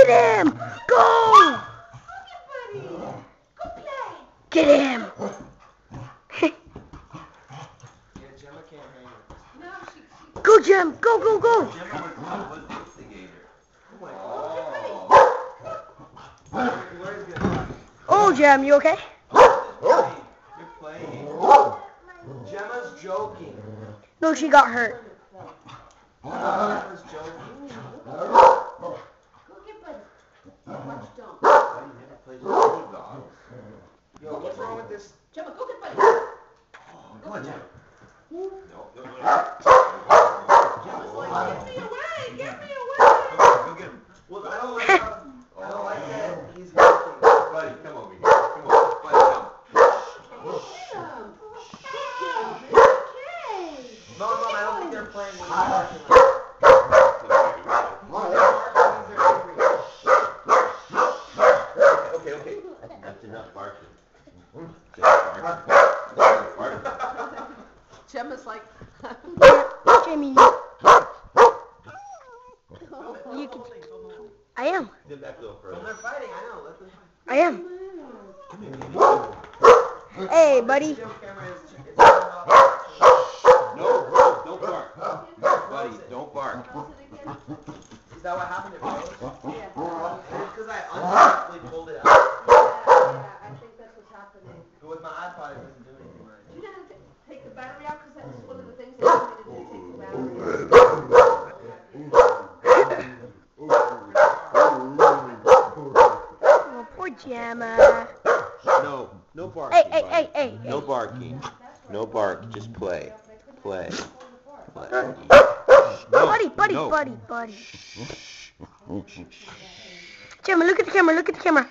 Get him! Go! Get him! Go, Gem! Go, go, go! Oh, Gem, you okay? You're playing. Gemma's joking. No, she got hurt. Gemma's joking. Go get Buddy. Watch, don't. Yo, what's wrong with this? Gemma, go get Buddy. Come on, Gemma. Gemma's like, get me away! Get me away! Go get him. Well, I don't like that he's joking. Buddy, come over here. Come on, buddy, come. Mom, I don't think they're playing when you're barking like that. Okay. That's enough barking. Gemma's like, Jamie, you can. I am. They're fighting, I know. Let them fight. I am. Hey, buddy. No, don't bark. Buddy, don't bark. Is that what happened at Rose? yeah. It's because I unsuccessfully pulled it out. I think that's what's happening. But with my iPod, it doesn't do anything right. Do you know how to take the battery out? Because that was one of the things they told me to do, take the battery out. Oh, poor Gemma. No barking. Hey. No barking. No bark. Just play. Play. Buddy. Gemma, look at the camera.